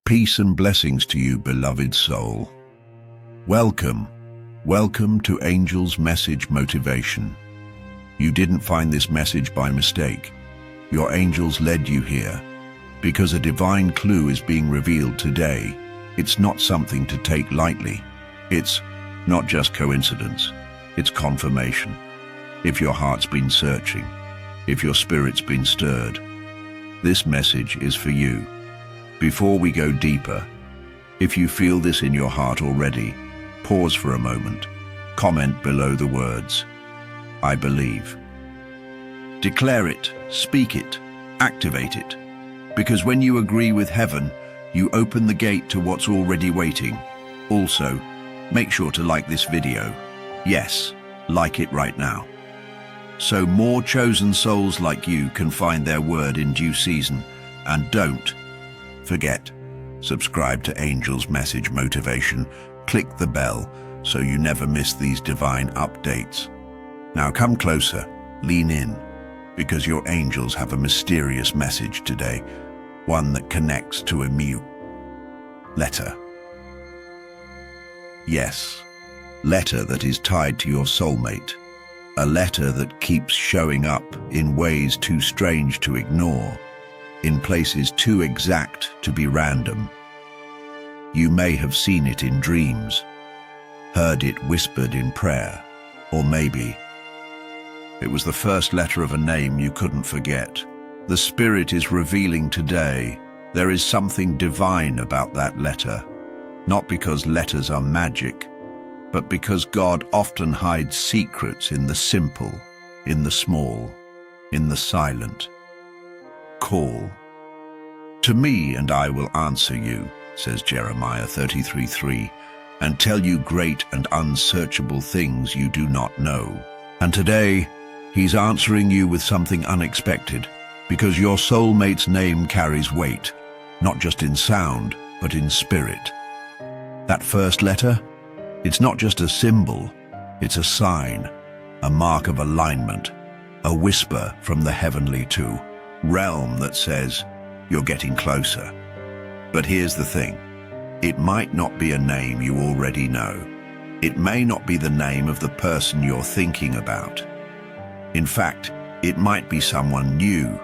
Peace and blessings to you, beloved soul. Welcome to Angel's Message Motivation. You didn't find this message by mistake. Your angels led you here, because a divine clue is being revealed today. It's not something to take lightly. It's not just coincidence. It's confirmation. If your heart's been searching, if your spirit's been stirred, this message is for you. Before we go deeper, if you feel this in your heart already, pause for a moment. Comment below the words, "I believe." Declare it, speak it, activate it. Because when you agree with heaven, you open the gate to what's already waiting. Also, make sure to like this video. Yes, like it right now. So more chosen souls like you can find their word in due season. And don't forget, subscribe to Angel's Message Motivation. Click the bell so you never miss these divine updates. Now come closer, lean in, because your angels have a mysterious message today, one that connects to a new letter. Yes, letter that is tied to your soulmate. A letter that keeps showing up in ways too strange to ignore, in places too exact to be random. You may have seen it in dreams, heard it whispered in prayer, or maybe it was the first letter of a name you couldn't forget. The Spirit is revealing today there is something divine about that letter, not because letters are magic, but because God often hides secrets in the simple, in the small, in the silent. Call to me and I will answer you, says Jeremiah 33:3, and tell you great and unsearchable things you do not know. And today, He's answering you with something unexpected, because your soulmate's name carries weight, not just in sound, but in spirit. That first letter, it's not just a symbol, it's a sign, a mark of alignment, a whisper from the heavenly realm that says, you're getting closer. But here's the thing, it might not be a name you already know. It may not be the name of the person you're thinking about. In fact, it might be someone new,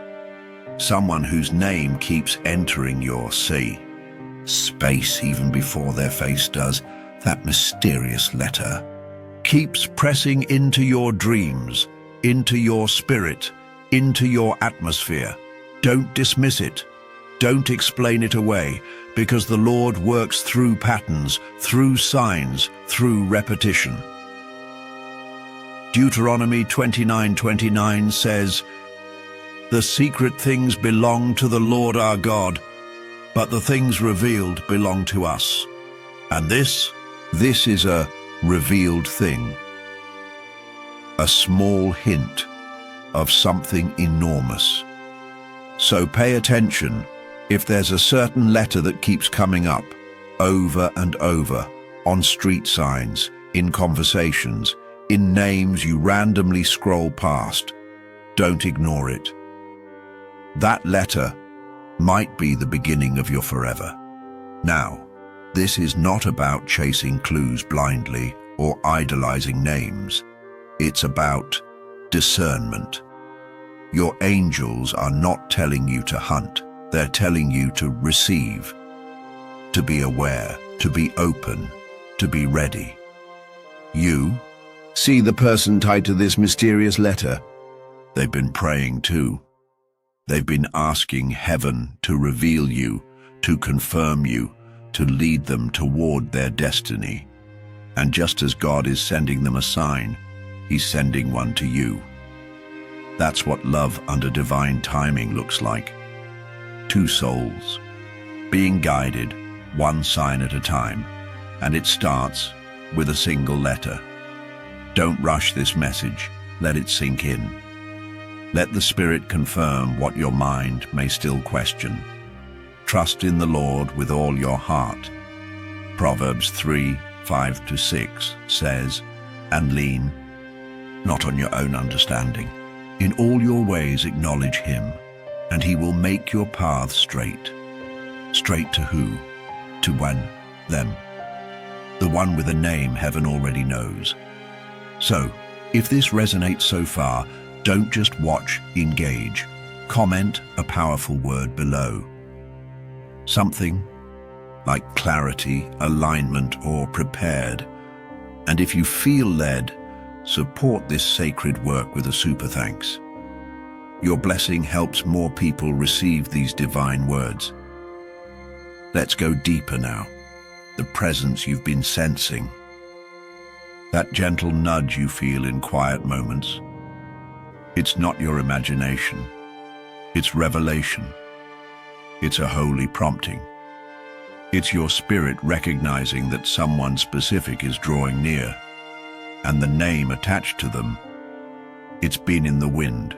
someone whose name keeps entering your space even before their face does. That mysterious letter keeps pressing into your dreams, into your spirit, into your atmosphere. Don't dismiss it. Don't explain it away, because the Lord works through patterns, through signs, through repetition. Deuteronomy 29:29 says, "The secret things belong to the Lord our God, but the things revealed belong to us." And this is a revealed thing, a small hint of something enormous. So pay attention if there's a certain letter that keeps coming up over and over on street signs, in conversations, in names you randomly scroll past. Don't ignore it. That letter might be the beginning of your forever. Now, this is not about chasing clues blindly or idolizing names. It's about discernment. Your angels are not telling you to hunt. They're telling you to receive, to be aware, to be open, to be ready. You see the person tied to this mysterious letter. They've been praying too. They've been asking heaven to reveal you, to confirm you, to lead them toward their destiny. And just as God is sending them a sign, He's sending one to you. That's what love under divine timing looks like. Two souls, being guided, one sign at a time, and it starts with a single letter. Don't rush this message, let it sink in. Let the Spirit confirm what your mind may still question. Trust in the Lord with all your heart. Proverbs 3:5-6 says, and lean not on your own understanding. In all your ways acknowledge Him, and He will make your path straight. Straight to who? to them, the one with a name heaven already knows. So, if this resonates so far, don't just watch, engage. Comment a powerful word below. Something like clarity, alignment, or prepared. And if you feel led, support this sacred work with a super thanks. Your blessing helps more people receive these divine words. Let's go deeper now. The presence you've been sensing. That gentle nudge you feel in quiet moments. It's not your imagination. It's revelation. It's a holy prompting. It's your spirit recognizing that someone specific is drawing near, and the name attached to them, it's been in the wind,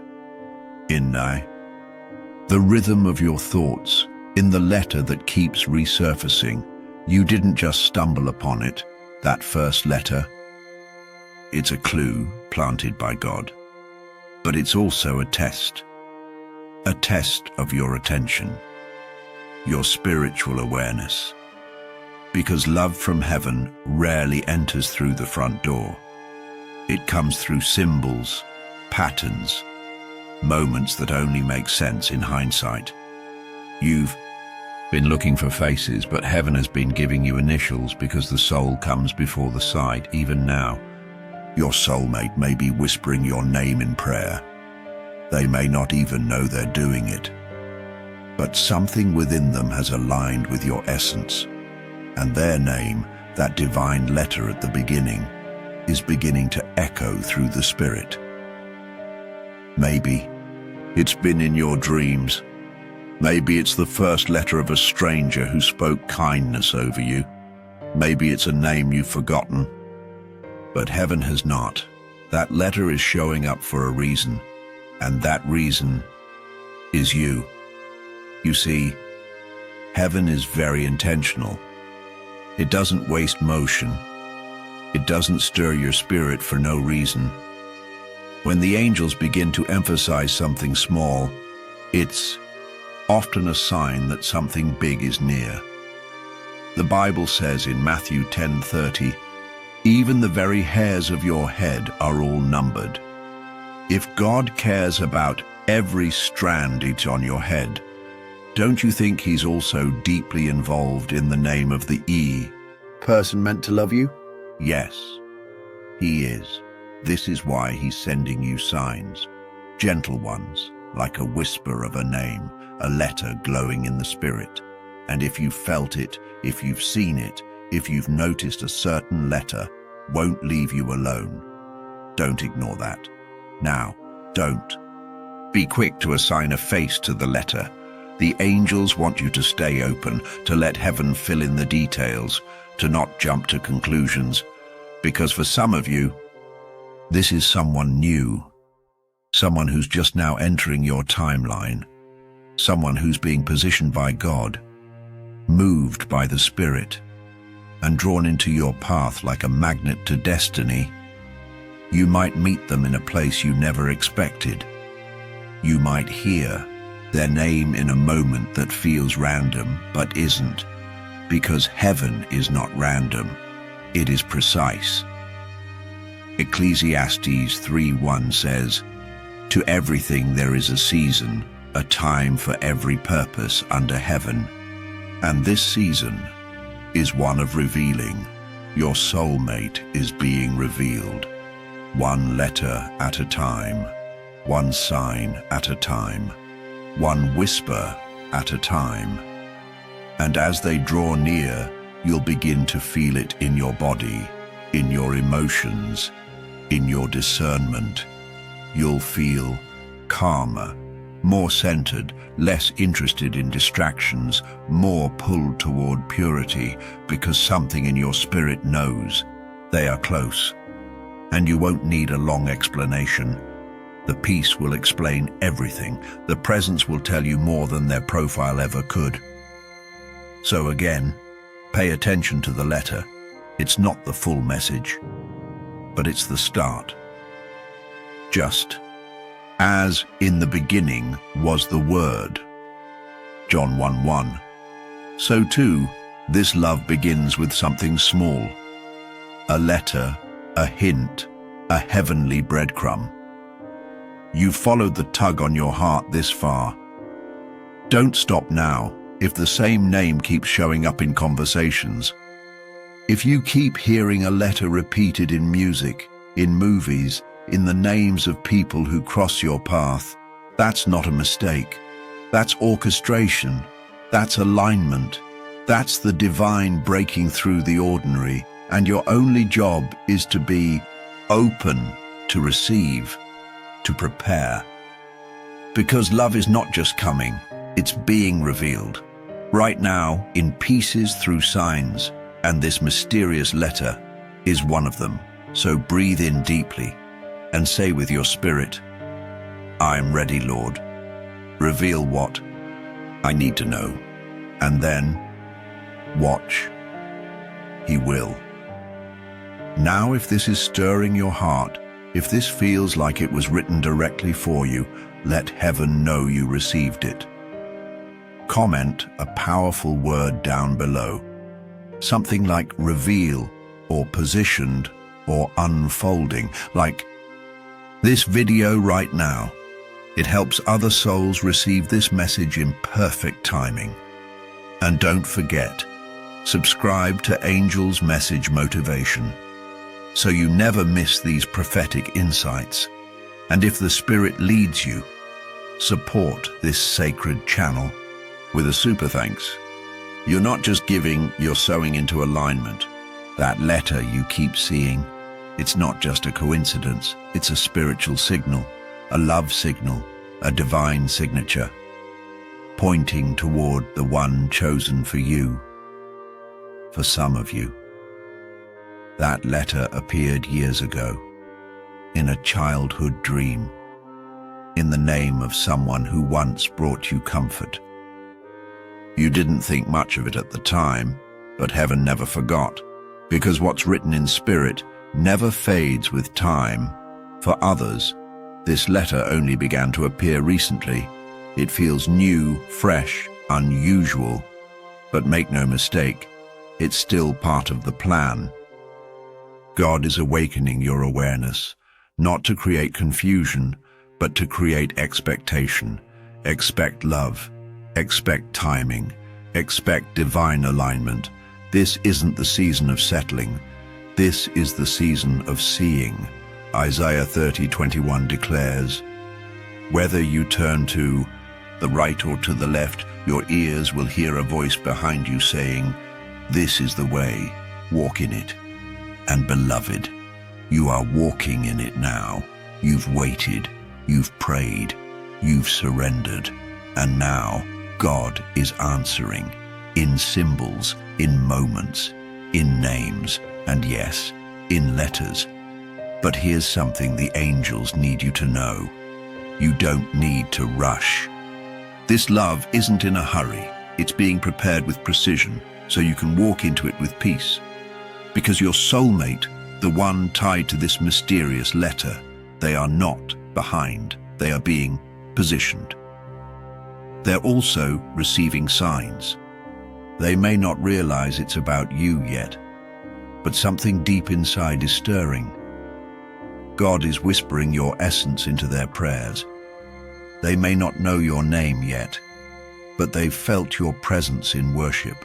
in the rhythm of your thoughts, in the letter that keeps resurfacing. You didn't just stumble upon it, that first letter. It's a clue planted by God, but it's also a test of your attention, your spiritual awareness. Because love from heaven rarely enters through the front door. It comes through symbols, patterns, moments that only make sense in hindsight. You've been looking for faces, but heaven has been giving you initials because the soul comes before the sight. Even now, your soulmate may be whispering your name in prayer. They may not even know they're doing it. But something within them has aligned with your essence, and their name, that divine letter at the beginning, is beginning to echo through the spirit. Maybe it's been in your dreams. Maybe it's the first letter of a stranger who spoke kindness over you. Maybe it's a name you've forgotten. But heaven has not. That letter is showing up for a reason, and that reason is you. You see, heaven is very intentional. It doesn't waste motion. It doesn't stir your spirit for no reason. When the angels begin to emphasize something small, it's often a sign that something big is near. The Bible says in Matthew 10:30, "Even the very hairs of your head are all numbered." If God cares about every strand it's on your head, don't you think he's also deeply involved in the name of the person meant to love you? Yes, he is. This is why he's sending you signs, gentle ones, like a whisper of a name, a letter glowing in the spirit. And if you've felt it, if you've seen it, if you've noticed a certain letter won't leave you alone, don't ignore that. Now, don't. Be quick to assign a face to the letter. The angels want you to stay open, to let heaven fill in the details, to not jump to conclusions. Because for some of you, this is someone new, someone who's just now entering your timeline, someone who's being positioned by God, moved by the Spirit, and drawn into your path like a magnet to destiny. You might meet them in a place you never expected. You might hear their name in a moment that feels random but isn't, because heaven is not random, it is precise. Ecclesiastes 3:1 says, "To everything there is a season, a time for every purpose under heaven." And this season is one of revealing. Your soulmate is being revealed, one letter at a time, one sign at a time, one whisper at a time. And as they draw near, you'll begin to feel it in your body, in your emotions, in your discernment. You'll feel calmer, more centered, less interested in distractions, more pulled toward purity, because something in your spirit knows they are close. And you won't need a long explanation. The peace will explain everything. The presence will tell you more than their profile ever could. So again, pay attention to the letter. It's not the full message, but it's the start. Just as in the beginning was the Word, John 1:1, so too This love begins with something small. A letter, a hint, a heavenly breadcrumb. You've followed the tug on your heart this far. Don't stop now if the same name keeps showing up in conversations. If you keep hearing a letter repeated in music, in movies, in the names of people who cross your path, that's not a mistake. That's orchestration. That's alignment. That's the divine breaking through the ordinary, and your only job is to be open to receive, to prepare. Because love is not just coming, it's being revealed. Right now, in pieces through signs, and this mysterious letter is one of them. So breathe in deeply and say with your spirit, I am ready, Lord. Reveal what I need to know. And then, watch. He will. Now, if this is stirring your heart, if this feels like it was written directly for you, let heaven know you received it. Comment a powerful word down below. Something like reveal, or positioned, or unfolding, like this video right now. It helps other souls receive this message in perfect timing. And don't forget, subscribe to Angel's Message Motivation, so you never miss these prophetic insights. And if the Spirit leads you, support this sacred channel with a super thanks. You're not just giving, you're sowing into alignment. That letter you keep seeing, it's not just a coincidence, it's a spiritual signal, a love signal, a divine signature, pointing toward the one chosen for you, for some of you. That letter appeared years ago, in a childhood dream, in the name of someone who once brought you comfort. You didn't think much of it at the time, but heaven never forgot, because what's written in spirit never fades with time. For others, this letter only began to appear recently. It feels new, fresh, unusual, but make no mistake, it's still part of the plan. God is awakening your awareness, not to create confusion, but to create expectation. Expect love. Expect timing. Expect divine alignment. This isn't the season of settling. This is the season of seeing. Isaiah 30:21 declares, whether you turn to the right or to the left, your ears will hear a voice behind you saying, this is the way, walk in it. And beloved, you are walking in it now. You've waited, you've prayed, you've surrendered, and now God is answering in symbols, in moments, in names, and yes, in letters. But here's something the angels need you to know. You don't need to rush. This love isn't in a hurry. It's being prepared with precision, so you can walk into it with peace. Because your soulmate, the one tied to this mysterious letter, they are not behind. They are being positioned. They're also receiving signs. They may not realize it's about you yet, but something deep inside is stirring. God is whispering your essence into their prayers. They may not know your name yet, but they've felt your presence in worship,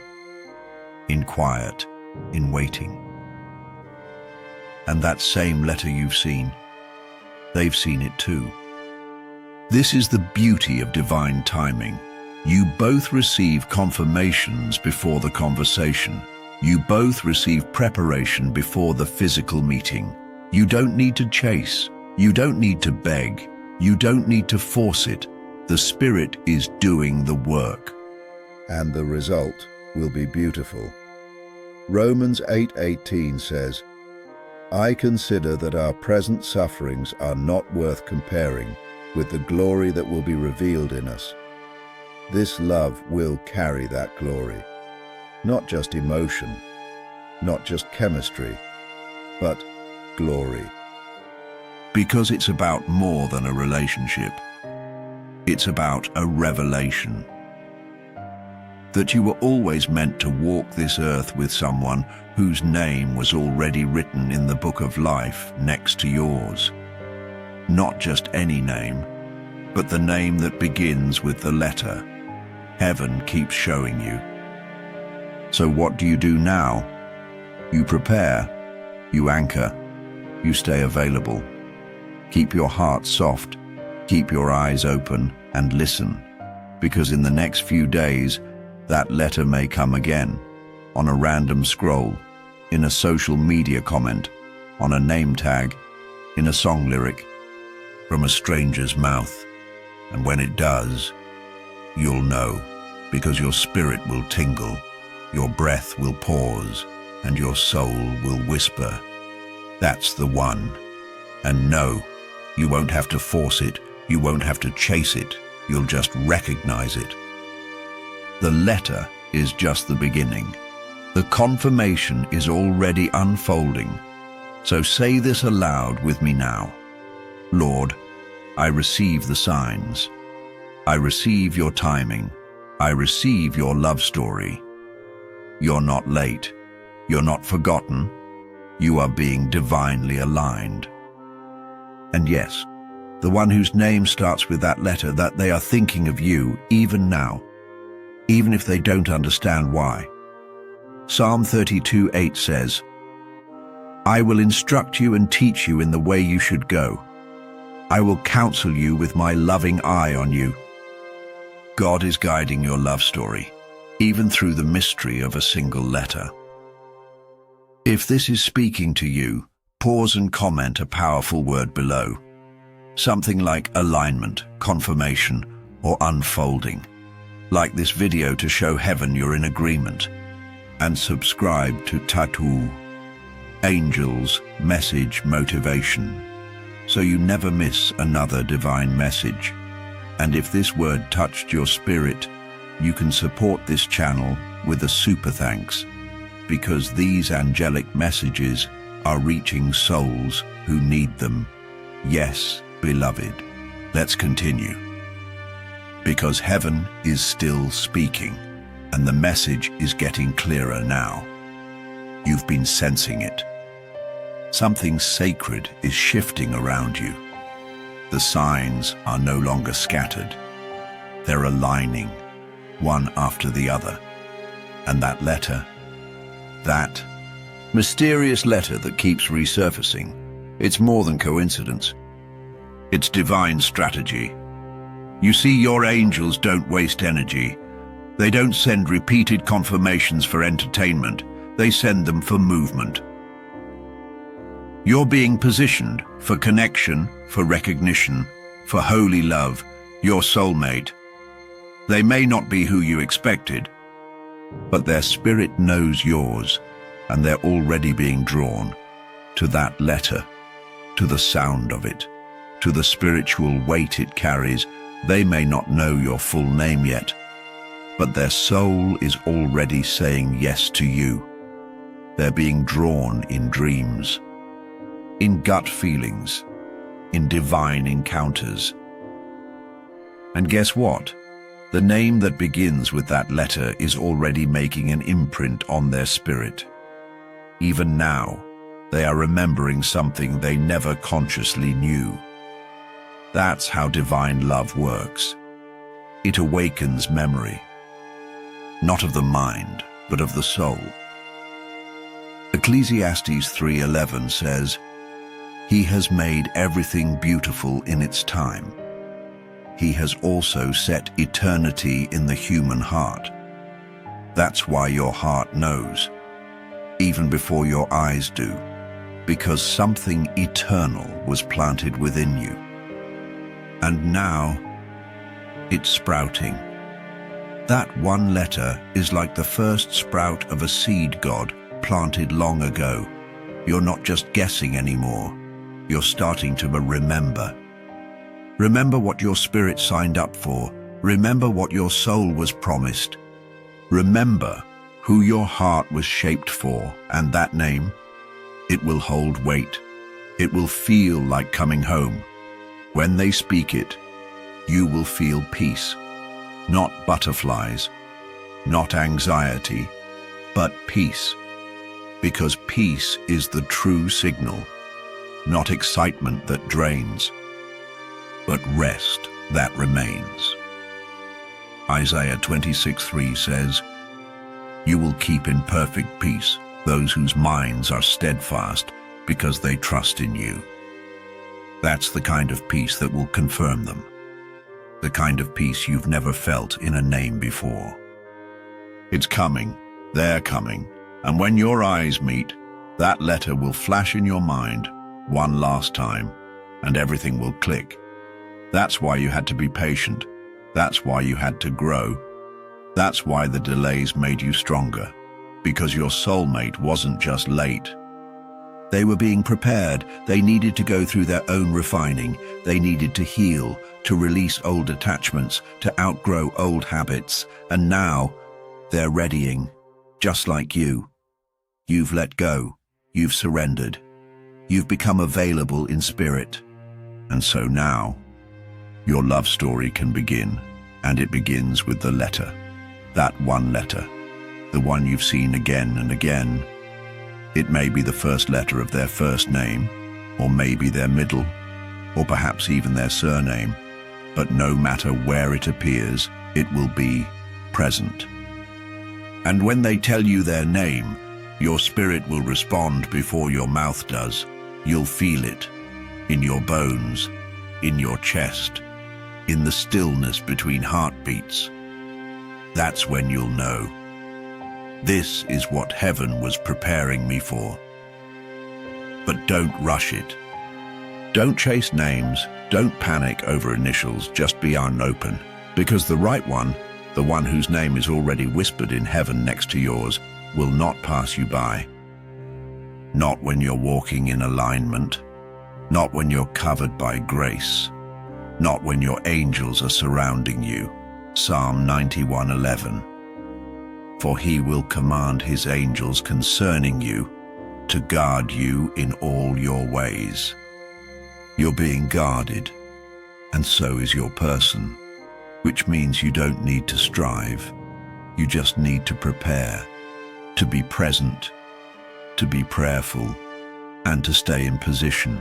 in quiet, in waiting. And that same letter you've seen, they've seen it too. This is the beauty of divine timing. You both receive confirmations before the conversation. You both receive preparation before the physical meeting. You don't need to chase. You don't need to beg. You don't need to force it. The Spirit is doing the work. And the result will be beautiful. Romans 8:18 says, I consider that our present sufferings are not worth comparing with the glory that will be revealed in us. This love will carry that glory. Not just emotion, not just chemistry, but glory. Because it's about more than a relationship. It's about a revelation. that you were always meant to walk this earth with someone whose name was already written in the book of life next to yours. Not just any name, but the name that begins with the letter heaven keeps showing you. So what do you do now? You prepare, you anchor, you stay available. Keep your heart soft, keep your eyes open, and listen, because in the next few days, that letter may come again, on a random scroll, in a social media comment, on a name tag, in a song lyric, from a stranger's mouth. And when it does, you'll know, because your spirit will tingle, your breath will pause, and your soul will whisper, "That's the one." And no, you won't have to force it, you won't have to chase it, you'll just recognize it. The letter is just the beginning. The confirmation is already unfolding. So say this aloud with me now. Lord, I receive the signs. I receive your timing. I receive your love story. You're not late. You're not forgotten. You are being divinely aligned. And yes, the one whose name starts with that letter, that they are thinking of you even now, even if they don't understand why. Psalm 32:8 says, "I will instruct you and teach you in the way you should go. I will counsel you with my loving eye on you." God is guiding your love story, even through the mystery of a single letter. If this is speaking to you, pause and comment a powerful word below. Something like alignment, confirmation, or unfolding. Like this video to show heaven you're in agreement. And subscribe to Tattoo Angels Message Motivation, so you never miss another divine message. And if this word touched your spirit, you can support this channel with a super thanks, because these angelic messages are reaching souls who need them. Yes, beloved, let's continue. Because heaven is still speaking, and the message is getting clearer now. You've been sensing it. Something sacred is shifting around you. The signs are no longer scattered. They're aligning, one after the other. And that letter, that mysterious letter that keeps resurfacing, it's more than coincidence. It's divine strategy. You see, your angels don't waste energy. They don't send repeated confirmations for entertainment. They send them for movement. You're being positioned for connection, for recognition, for holy love, your soulmate. They may not be who you expected, but their spirit knows yours, and they're already being drawn to that letter, to the sound of it, to the spiritual weight it carries. They may not know your full name yet, but their soul is already saying yes to you. They're being drawn in dreams, in gut feelings, in divine encounters. And guess what? The name that begins with that letter is already making an imprint on their spirit. Even now, they are remembering something they never consciously knew. That's how divine love works. It awakens memory, not of the mind, but of the soul. Ecclesiastes 3:11 says, "He has made everything beautiful in its time. He has also set eternity in the human heart." That's why your heart knows, even before your eyes do, because something eternal was planted within you. And now, it's sprouting. That one letter is like the first sprout of a seed God planted long ago. You're not just guessing anymore. You're starting to remember. Remember what your spirit signed up for. Remember what your soul was promised. Remember who your heart was shaped for, and that name, it will hold weight. It will feel like coming home. When they speak it, you will feel peace, not butterflies, not anxiety, but peace. Because peace is the true signal, not excitement that drains, but rest that remains. Isaiah 26:3 says, "You will keep in perfect peace those whose minds are steadfast because they trust in you." That's the kind of peace that will confirm them. The kind of peace you've never felt in a name before. It's coming, they're coming, and when your eyes meet, that letter will flash in your mind one last time, and everything will click. That's why you had to be patient. That's why you had to grow. That's why the delays made you stronger. Because your soulmate wasn't just late. They were being prepared. They needed to go through their own refining. They needed to heal, to release old attachments, to outgrow old habits. And now, they're readying, just like you. You've let go. You've surrendered. You've become available in spirit. And so now, your love story can begin, and it begins with the letter. That one letter, the one you've seen again and again. It may be the first letter of their first name, or maybe their middle, or perhaps even their surname. But no matter where it appears, it will be present. And when they tell you their name, your spirit will respond before your mouth does. You'll feel it, in your bones, in your chest, in the stillness between heartbeats. That's when you'll know. This is what heaven was preparing me for. But don't rush it. Don't chase names. Don't panic over initials. Just be open. Because the right one, the one whose name is already whispered in heaven next to yours, will not pass you by. Not when you're walking in alignment. Not when you're covered by grace. Not when your angels are surrounding you. Psalm 91:11. For he will command his angels concerning you to guard you in all your ways. You're being guarded, and so is your person, which means you don't need to strive. You just need to prepare, to be present, to be prayerful, and to stay in position.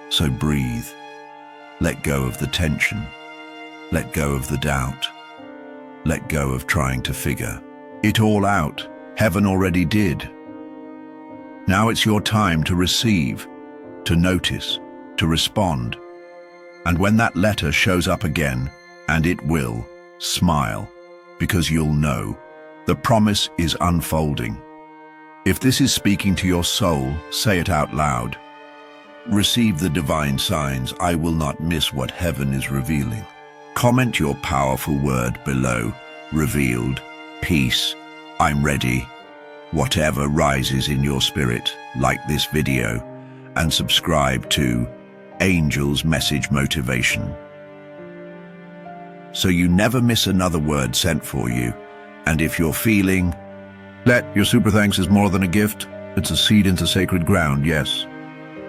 So breathe. Let go of the tension. Let go of the doubt. Let go of trying to figure it all out. Heaven already did. Now it's your time to receive, to notice, to respond. And when that letter shows up again, and it will, smile, because you'll know the promise is unfolding. If this is speaking to your soul, say it out loud. Receive the divine signs. I will not miss what heaven is revealing. Comment your powerful word below. Revealed. Peace. I'm ready. Whatever rises in your spirit, like this video, and subscribe to Angel's Message Motivation, so you never miss another word sent for you. And if you're feeling that your super thanks is more than a gift, it's a seed into sacred ground, yes.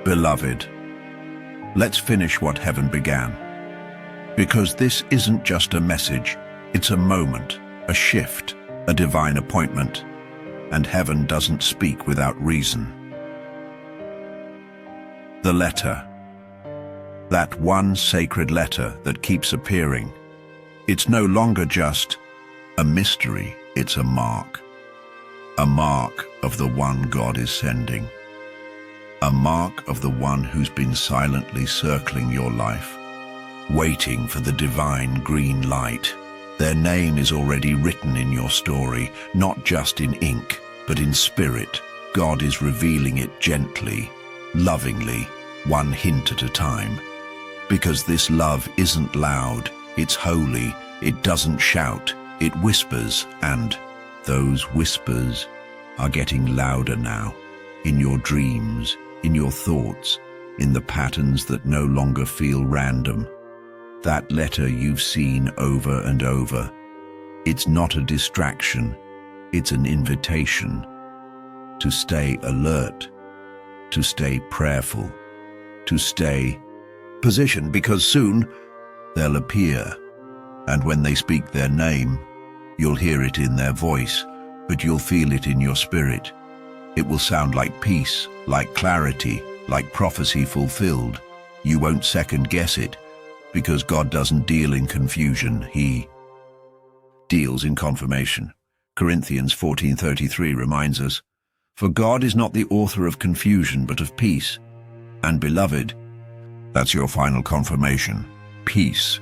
Beloved, let's finish what heaven began. Because this isn't just a message, it's a moment, a shift, a divine appointment. And heaven doesn't speak without reason. The letter. That one sacred letter that keeps appearing. It's no longer just a mystery, it's a mark. A mark of the one God is sending. A mark of the one who's been silently circling your life, waiting for the divine green light. Their name is already written in your story, not just in ink, but in spirit. God is revealing it gently, lovingly, one hint at a time. Because this love isn't loud, it's holy, it doesn't shout, it whispers, and those whispers are getting louder now, in your dreams, in your thoughts, in the patterns that no longer feel random. That letter you've seen over and over, it's not a distraction, it's an invitation to stay alert, to stay prayerful, to stay positioned, because soon they'll appear. And when they speak their name, You'll hear it in their voice, but you'll feel it in your spirit. It will sound like peace, like clarity, like prophecy fulfilled. You won't second guess it, because God doesn't deal in confusion, He deals in confirmation. Corinthians 14:33 reminds us, "For God is not the author of confusion, but of peace. And beloved," that's your final confirmation, peace.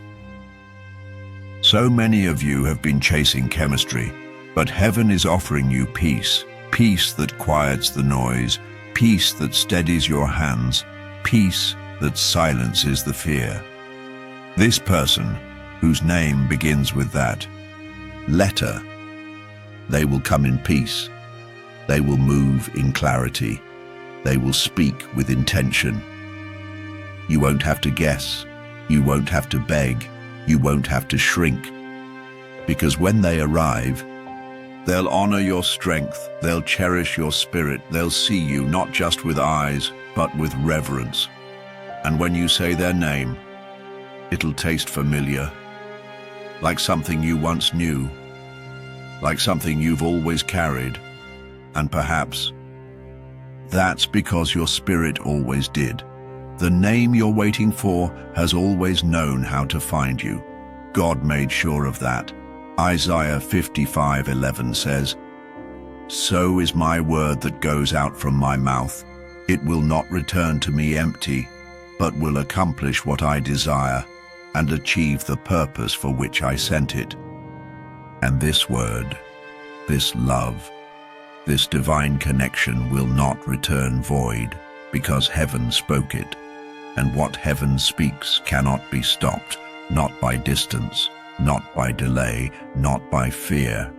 So many of you have been chasing chemistry, but heaven is offering you peace. Peace that quiets the noise, peace that steadies your hands, peace that silences the fear. This person, whose name begins with that letter, they will come in peace. They will move in clarity. They will speak with intention. You won't have to guess. You won't have to beg. You won't have to shrink. Because when they arrive, they'll honor your strength. They'll cherish your spirit. They'll see you not just with eyes, but with reverence. And when you say their name, it'll taste familiar, like something you once knew, like something you've always carried. And perhaps that's because your spirit always did. The name you're waiting for has always known how to find you. God made sure of that. Isaiah 55:11 says, "So is my word that goes out from my mouth. It will not return to me empty, but will accomplish what I desire and achieve the purpose for which I sent it." And this word, this love, this divine connection will not return void, because heaven spoke it. And what heaven speaks cannot be stopped, not by distance, not by delay, not by fear,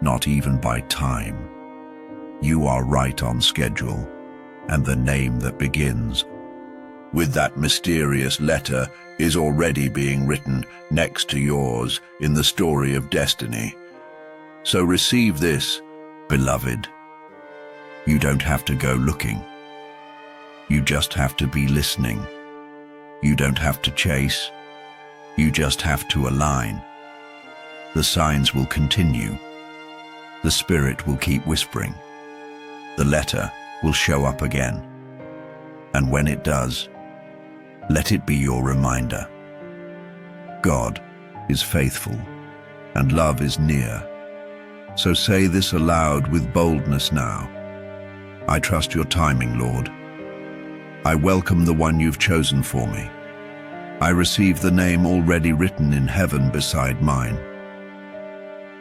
not even by time. You are right on schedule, and the name that begins with that mysterious letter is already being written next to yours in the story of destiny. So receive this, beloved. You don't have to go looking. You just have to be listening. You don't have to chase. You just have to align. The signs will continue. The Spirit will keep whispering. The letter will show up again. And when it does, let it be your reminder. God is faithful, and love is near. So say this aloud with boldness now. I trust your timing, Lord. I welcome the one you've chosen for me. I receive the name already written in heaven beside mine.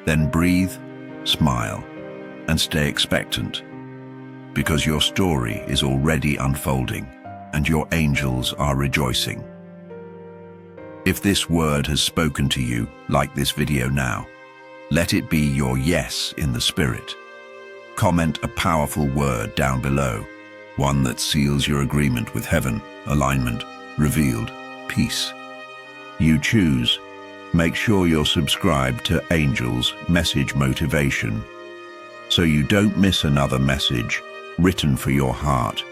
Then breathe, smile, and stay expectant, because your story is already unfolding, and your angels are rejoicing. If this word has spoken to you, like this video now, let it be your yes in the Spirit. Comment a powerful word down below, one that seals your agreement with heaven, alignment, revealed, peace. You choose. Make sure you're subscribed to Angel's Message Motivation, so you don't miss another message written for your heart.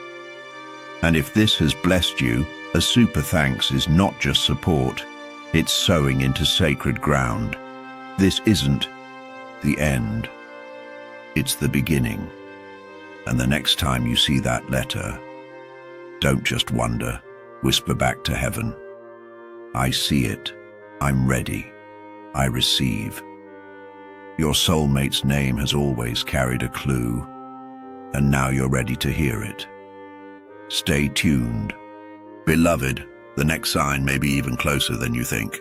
And if this has blessed you, a super thanks is not just support, it's sowing into sacred ground. This isn't the end, it's the beginning. And the next time you see that letter, don't just wonder, whisper back to heaven, I see it, I'm ready, I receive. Your soulmate's name has always carried a clue, and now you're ready to hear it. Stay tuned. Beloved, the next sign may be even closer than you think.